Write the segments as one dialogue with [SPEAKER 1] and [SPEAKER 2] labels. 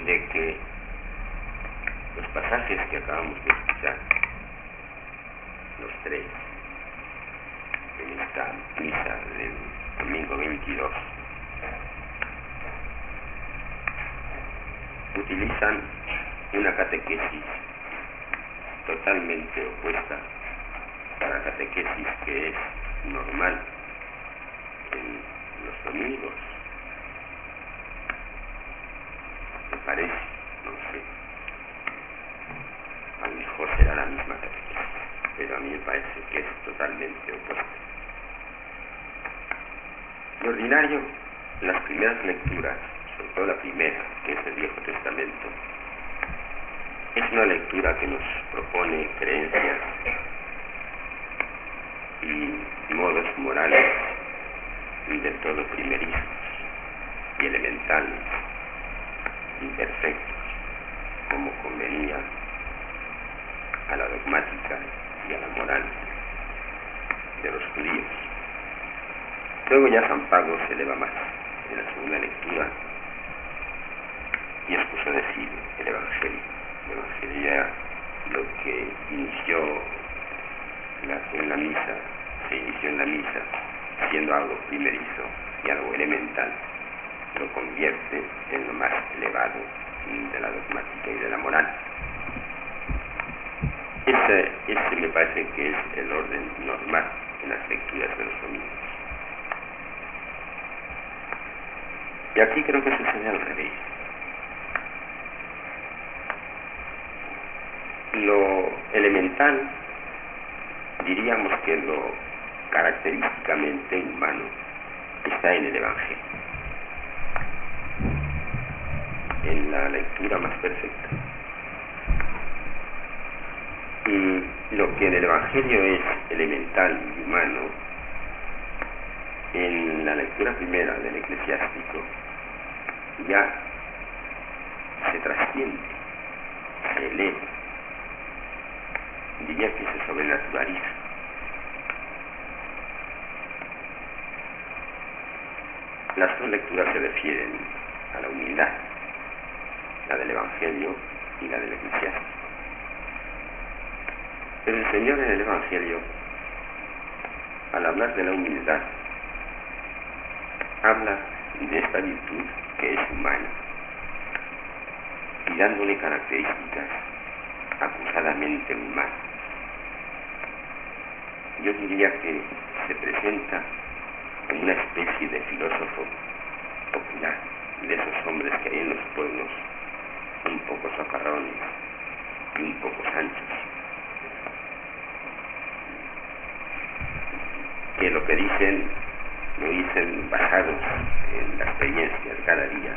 [SPEAKER 1] de que los pasajes que acabamos de escuchar, los tres, en esta misa del domingo 22, utilizan una catequesis totalmente opuesta a la catequesis que es normal en los domingos. Me parece, no sé, a lo mejor será la misma catequesis, pero a mí me parece que es totalmente opuesta. De ordinario, las primeras lecturas, sobre todo la primera, que es del Viejo Testamento, es una lectura que nos propone creencias y modos morales del todo primerizos y elementales, imperfectos, como convenía a la dogmática y a la moral de los judíos. Luego ya San Pablo se eleva más en la segunda lectura y expuso decir el Evangelio. El Evangelio ya lo que inició en la misa, se inició en la misa siendo algo primerizo y algo elemental, lo convierte en lo más elevado de la dogmática y de la moral. Ese me parece que es el orden normal en las lecturas de los domingos. Y aquí creo que sucede al revés. Lo elemental, diríamos que lo característicamente humano, está en el Evangelio, en la lectura más perfecta. Lo que en el Evangelio es elemental y humano, en la lectura primera del Eclesiástico ya se trasciende, se eleva, diría que se sobrenaturaliza. Las dos lecturas se refieren a la humildad, la del Evangelio y la del Eclesiástico. Pero el Señor en el Evangelio, al hablar de la humildad, habla de esta virtud que es humana y dándole características acusadamente humanas. Yo diría que se presenta como una especie de filósofo popular, de esos hombres que hay en los pueblos, un poco socarrones y un poco sanchos, que lo que dicen lo dicen basados en la experiencia de cada día,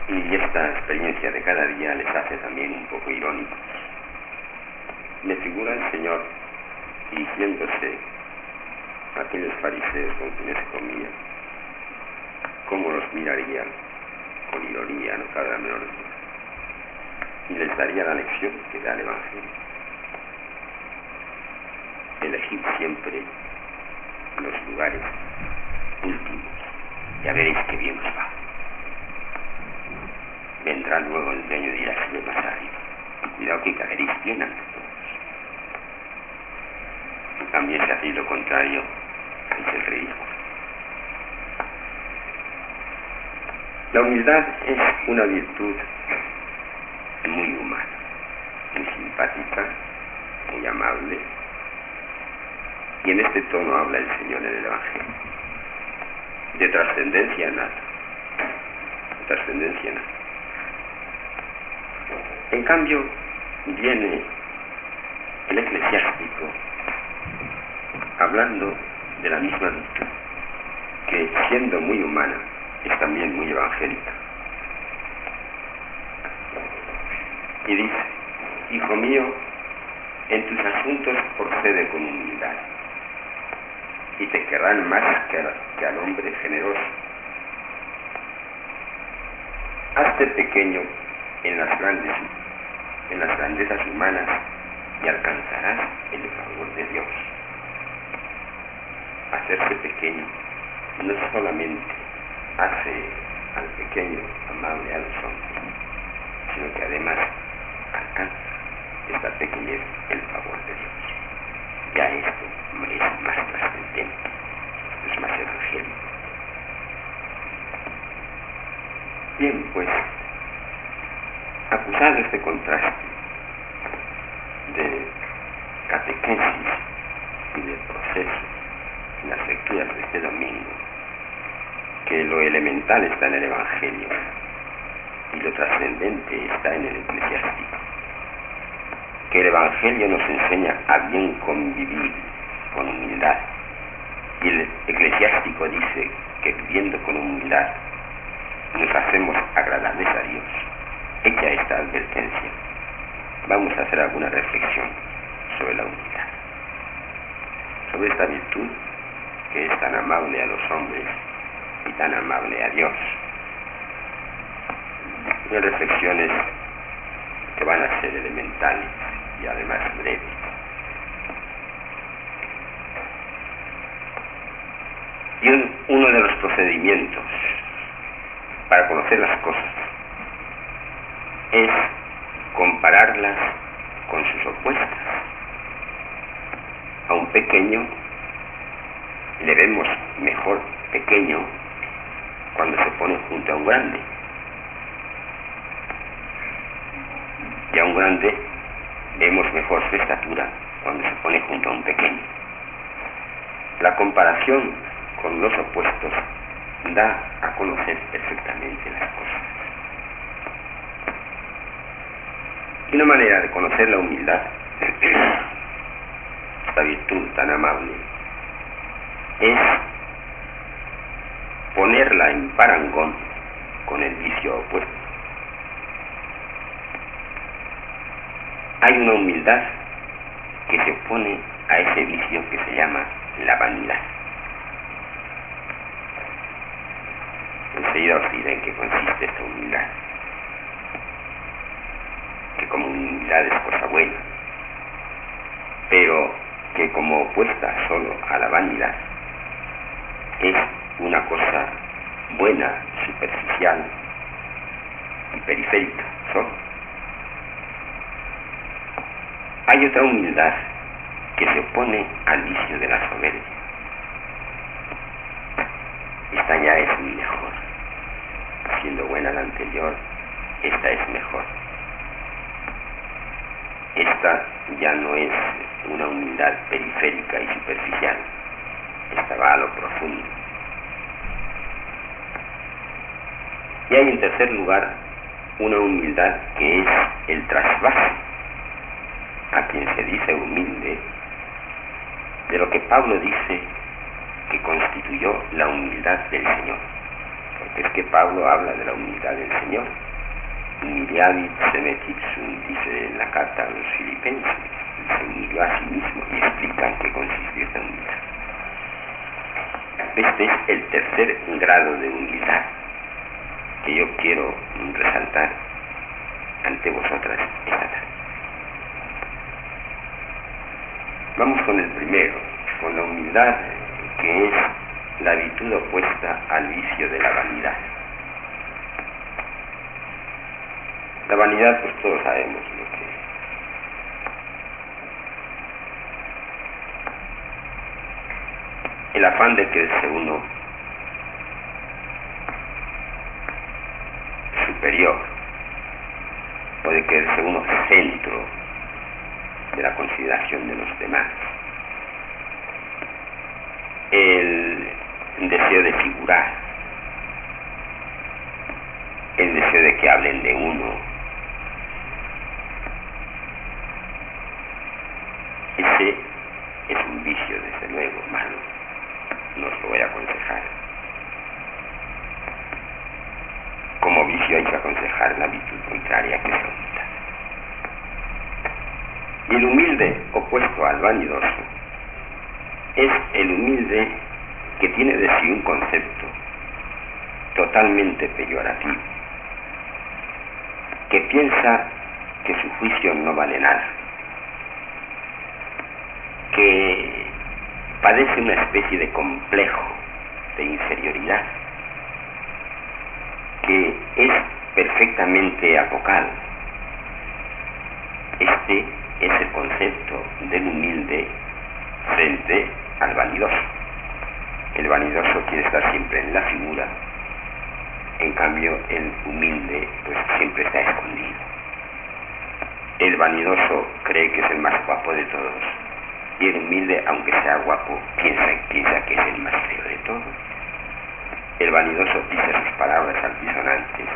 [SPEAKER 1] y esta experiencia de cada día les hace también un poco irónicos. Me figura el Señor dirigiéndose a aquellos fariseos con quienes comía, cómo los miraría con ironía, no cabe la menor duda, y les daría la lección que da el Evangelio: elegid siempre los lugares últimos, ya veréis que bien os va. Vendrá luego el dueño y dirá: sube más arriba, y cuidado que caeréis bien ante todos. Y también si hacéis lo contrario, es el ridículo. La humildad es una virtud muy humana, muy simpática, muy amable, y en este tono habla el Señor en el Evangelio. De trascendencia nada. De trascendencia nada. En cambio, viene el Eclesiástico hablando de la misma virtud, que siendo muy humana, es también muy evangélica. Y dice: hijo mío, en tus asuntos procede con humildad, y te querrán más que al hombre generoso. Hazte pequeño en las grandezas humanas y alcanzarás el favor de Dios. Hacerse pequeño no solamente hace al pequeño, amable a los hombres, sino que además alcanza esta pequeñez el favor de Dios. Ya esto es más trascendente, es más evangélico. Bien, pues, acusado este contraste de catequesis y de proceso en las lecturas de este domingo, que lo elemental está en el Evangelio y lo trascendente está en el eclesiástico, que el Evangelio nos enseña a bien convivir con humildad y el eclesiástico dice que viviendo con humildad nos hacemos agradables a Dios. Hecha esta advertencia, vamos a hacer alguna reflexión sobre la humildad, sobre esta virtud que es tan amable a los hombres y tan amable a Dios. Unas reflexiones que van a ser elementales y además breves. Y uno de los procedimientos para conocer las cosas es compararlas con sus opuestas. A un pequeño le vemos mejor pequeño cuando se pone junto a un grande, y a un grande vemos mejor su estatura cuando se pone junto a un pequeño. La comparación con los opuestos da a conocer perfectamente las cosas. Y una manera de conocer la humildad, esta virtud tan amable, es ponerla en parangón con el vicio opuesto. Hay una humildad que se opone a ese vicio que se llama la vanidad. Enseguida os diré en qué consiste esta humildad, que como humildad es cosa buena, pero que como opuesta solo a la vanidad es una cosa buena, superficial y periférica solo. Hay otra humildad que se opone al vicio de la soberbia. Esta ya es mejor. Siendo buena la anterior, esta es mejor. Esta ya no es una humildad periférica y superficial. Esta va a lo profundo. Y hay en tercer lugar una humildad que es el trasvase a quien se dice humilde de lo que Pablo dice que constituyó la humildad del Señor. Porque es que Pablo habla de la humildad del Señor. Humiliavit semetipsum, dice en la carta a los filipenses. Se humilló a sí mismo y explica en qué consiste esta humildad. Este es el tercer grado de humildad que yo quiero resaltar ante vosotras esta tarde. Vamos con el primero, con la humildad, que es la virtud opuesta al vicio de la vanidad. La vanidad, pues todos sabemos lo que es. El afán de creerse uno superior, o de creerse uno centro de la consideración de los demás. El deseo de figurar, el deseo de que hablen de uno. Ese es un vicio, desde luego, malo. No os lo voy a aconsejar. Como vicio hay que aconsejar la virtud contraria, que es la humildad. Y el humilde, opuesto al vanidoso, es el humilde que tiene de sí un concepto totalmente peyorativo, que piensa que su juicio no vale nada, que padece una especie de complejo de inferioridad, estrictamente apocal. Este es el concepto del humilde frente al vanidoso. El vanidoso quiere estar siempre en la figura, en cambio el humilde pues siempre está escondido. El vanidoso cree que es el más guapo de todos, y el humilde, aunque sea guapo, piensa que es el más feo de todos. El vanidoso dice sus palabras altisonantes,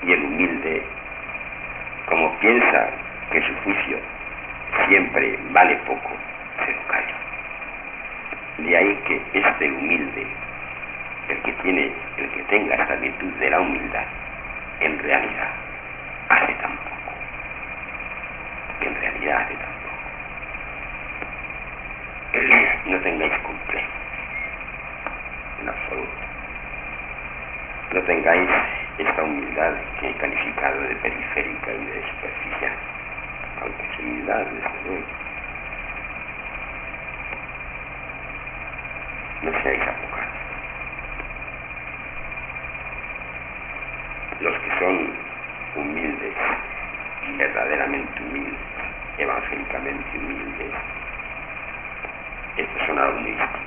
[SPEAKER 1] y el humilde, como piensa que su juicio siempre vale poco, se lo calla. De ahí que este humilde, el que tenga esta virtud de la humildad, en realidad hace tan poco. En realidad hace tan poco. No tengáis complejo, en absoluto. No tengáis esta humildad que he calificado de periférica y de superficial, aunque es humildad, desde luego. No seáis apocados. Los que son humildes, verdaderamente humildes, evangélicamente humildes, estos son algo muy distinto.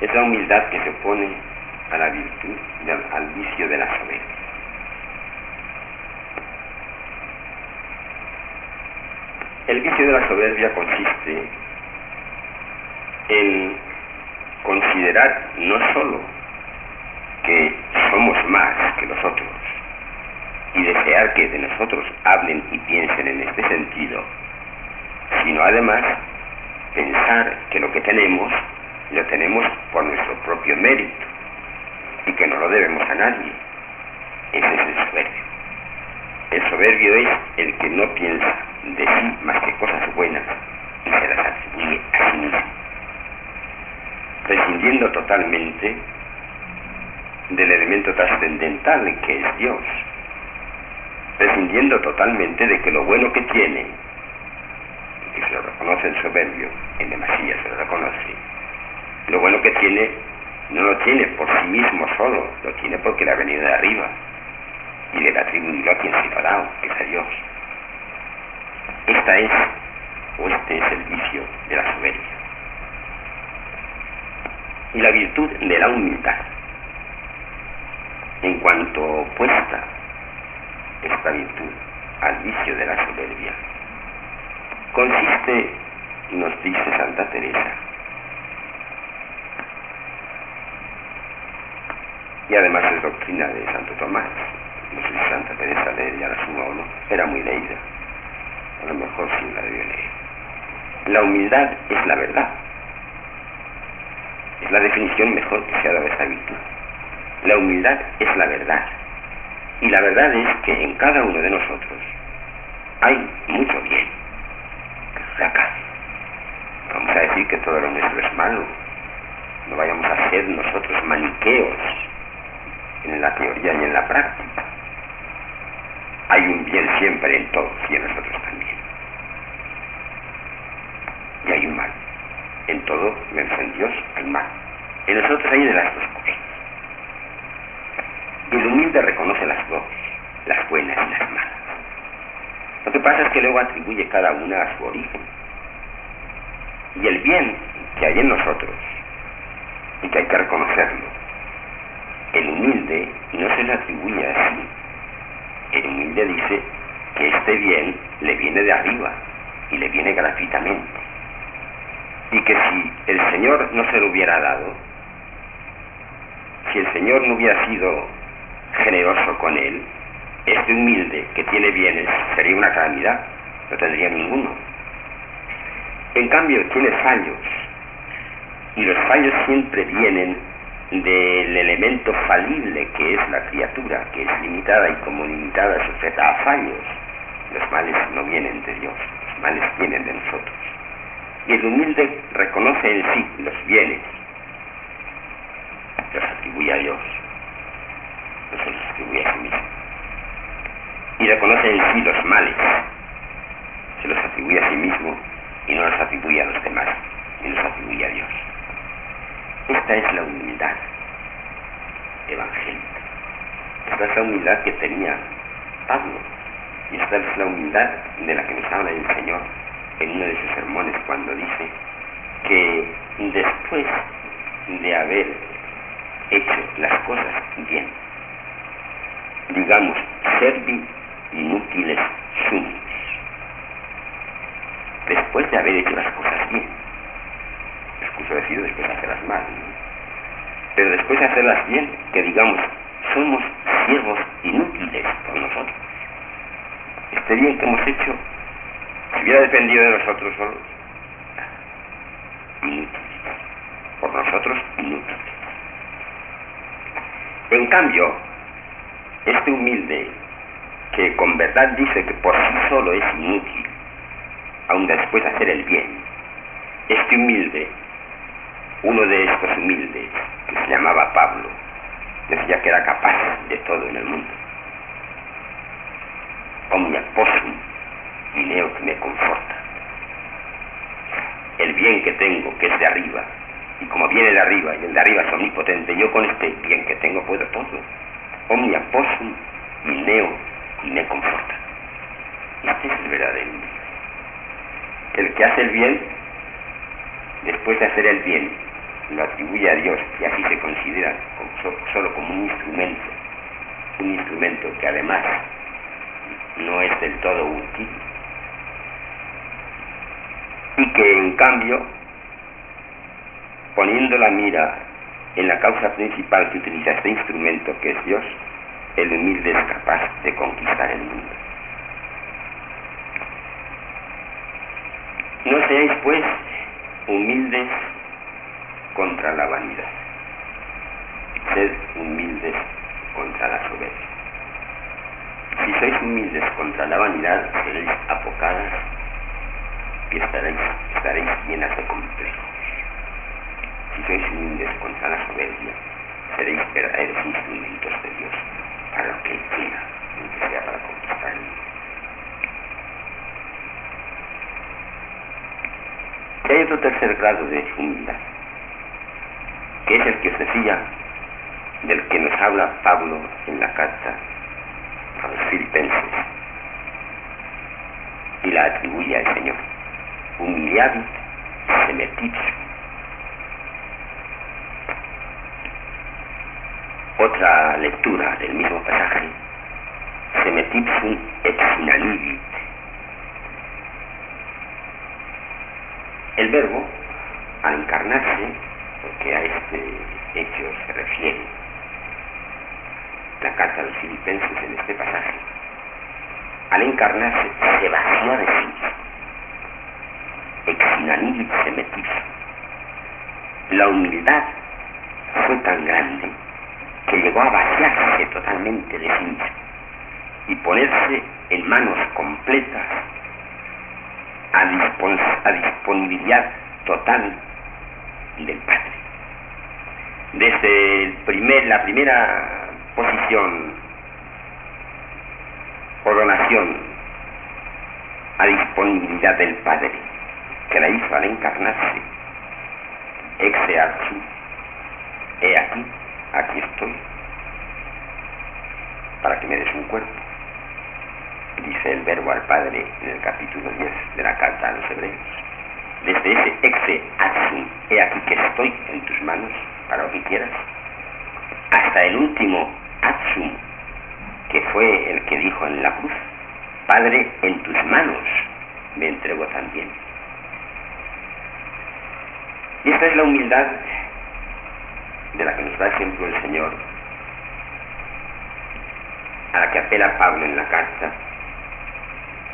[SPEAKER 1] Es la humildad que se opone a la virtud, al vicio de la soberbia. El vicio de la soberbia consiste en considerar no sólo que somos más que los otros y desear que de nosotros hablen y piensen en este sentido, sino además pensar que lo que tenemos lo tenemos por nuestro propio mérito y que no lo debemos a nadie. Ese es el soberbio. El soberbio es el que no piensa de sí más que cosas buenas y se las atribuye a sí mismo, prescindiendo totalmente del elemento trascendental que es Dios, prescindiendo totalmente de que lo bueno que tiene, y que se lo reconoce el soberbio, en demasía se lo reconoce, lo bueno que tiene no lo tiene por sí mismo solo, lo tiene porque le ha venido de arriba y le atribuirlo a quien se lo ha dado, que es a Dios. Este es el vicio de la soberbia. Y la virtud de la humildad, en cuanto opuesta esta virtud al vicio de la soberbia, consiste, nos dice Santa Teresa, y además es doctrina de Santo Tomás. No sé si Santa Teresa leía la Suma o no, era muy leída, a lo mejor sí la debió leer. La humildad es la verdad, es la definición mejor que se ha dado a esta virtud. La humildad es la verdad, y la verdad es que en cada uno de nosotros hay mucho bien. Acá vamos a decir que todo lo nuestro es malo, no vayamos a ser nosotros maniqueos en la teoría y en la práctica. Hay un bien siempre en todos y en nosotros también, y hay un mal en todo, menos en Dios hay mal. En nosotros hay de las dos cosas. Y el humilde reconoce las dos, las buenas y las malas. Lo que pasa es que luego atribuye cada una a su origen. Y el bien que hay en nosotros, y que hay que reconocerlo, el humilde no se le atribuye a sí. El humilde dice que este bien le viene de arriba y le viene gratuitamente. Y que si el Señor no se lo hubiera dado, si el Señor no hubiera sido generoso con él, este humilde que tiene bienes sería una calamidad, no tendría ninguno. En cambio tiene fallos, y los fallos siempre vienen del elemento falible que es la criatura, que es limitada y como limitada sujeta a fallos. Los males no vienen de Dios, los males vienen de nosotros. Y el humilde reconoce en sí los bienes, los atribuye a Dios, no se los atribuye a sí mismo. Y reconoce en sí los males, se los atribuye a sí mismo y no los atribuye a los demás, ni los atribuye a Dios. Esta es la humildad evangélica. Esta es la humildad que tenía Pablo. Y esta es la humildad de la que nos habla el Señor en uno de sus sermones, cuando dice que después de haber hecho las cosas bien, digamos, servi inútiles sunt, después de haber hecho las cosas bien, excuso decir después de hacerlas mal, ¿no? Pero después de hacerlas bien, que digamos, somos siervos inútiles por nosotros. Este bien que hemos hecho, si hubiera dependido de nosotros solos, inútiles, por nosotros inútiles. En cambio, este humilde, que con verdad dice que por sí solo es inútil, aun después de hacer el bien, este humilde, uno de estos humildes, que se llamaba Pablo, decía que era capaz de todo en el mundo. Omnia possum, dinero que me conforta. El bien que tengo, que es de arriba, y como viene de arriba, y el de arriba es omnipotente, yo con este bien que tengo puedo todo. Omnia possum, dinero y me conforta. Este es el verdadero humilde. El que hace el bien, después de hacer el bien, lo atribuye a Dios, y así se considera solo como un instrumento que además no es del todo útil, y que en cambio, poniendo la mira en la causa principal que utiliza este instrumento, que es Dios, el humilde es capaz de conquistar el mundo. No seáis pues humildes contra la vanidad, sed humildes contra la soberbia. Si sois humildes contra la vanidad, seréis apocadas y estaréis llenas de complejos. Si sois humildes contra la soberbia, seréis verdaderos instrumentos de Dios para lo que Él quiera, aunque sea para conquistar el mundo. Y hay otro tercer grado de humildad, que es el que os decía, del que nos habla Pablo en la carta a los Filipenses, y la atribuye al Señor. Humiliavit semetipsum. Otra lectura del mismo pasaje, semetipsum exinanivit. El verbo, al encarnarse, porque a este hecho se refiere la carta a los Filipenses en este pasaje, al encarnarse se vació de sí mismo. Exinanivit semetipsum. La humildad fue tan grande que llegó a vaciarse totalmente de sí mismo y ponerse en manos completas a disponibilidad total del Padre. Desde la primera posición o donación a disponibilidad del Padre, que la hizo al encarnarse, ex archi, he aquí estoy, para que me des un cuerpo, dice el verbo al Padre en el capítulo 10 de la carta a los Hebreos. Desde ese ex archi, he aquí que estoy en tus manos, para lo que quieras, hasta el último atsum, que fue el que dijo en la cruz, Padre, en tus manos me entrego también. Y esta es la humildad de la que nos da ejemplo el Señor, a la que apela Pablo en la carta.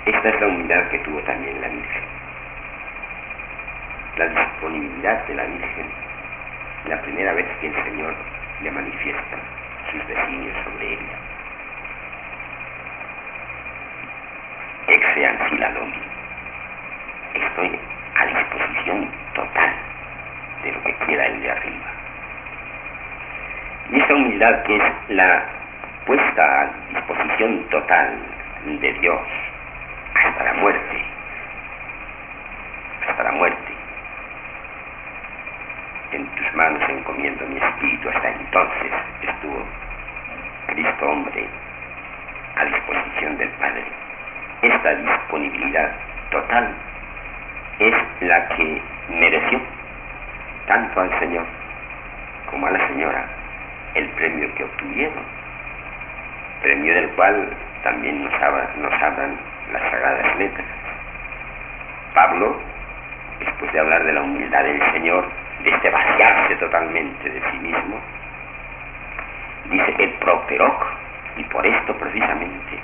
[SPEAKER 1] Esta es la humildad que tuvo también la Virgen. La disponibilidad de la Virgen, la primera vez que el Señor le manifiesta sus designios sobre ella. Exe ancilla domini. Estoy a disposición total de lo que quiera el de arriba. Y esa humildad, que es la puesta a disposición total de Dios hasta la muerte, en tus manos encomiendo mi espíritu, hasta entonces estuvo Cristo hombre a disposición del Padre. Esta disponibilidad total es la que mereció tanto al Señor como a la Señora el premio que obtuvieron, premio del cual también nos hablan las Sagradas Letras. Pablo, después de hablar de la humildad del Señor, de este vaciarse totalmente de sí mismo, dice el proteroc, y por esto precisamente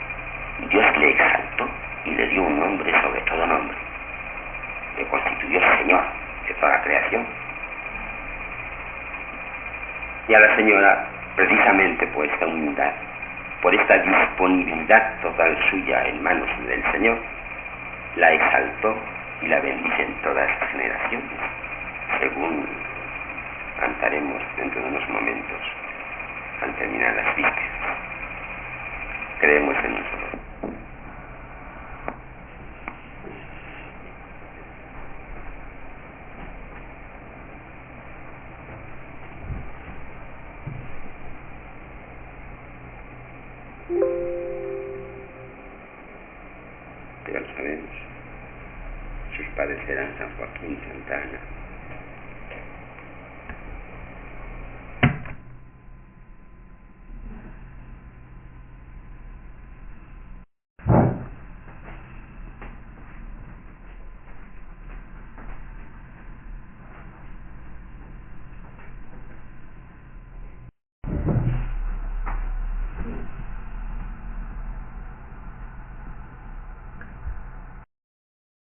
[SPEAKER 1] Dios le exaltó y le dio un nombre sobre todo nombre, le constituyó Señor de toda la creación. Y a la Señora, precisamente por esta humildad, por esta disponibilidad total suya en manos del Señor, la exaltó y la bendice en todas las generaciones, según cantaremos dentro de unos momentos al terminar las vísperas. Creemos en un solo. Ya lo sabemos, sus padres eran San Joaquín y Santa Ana.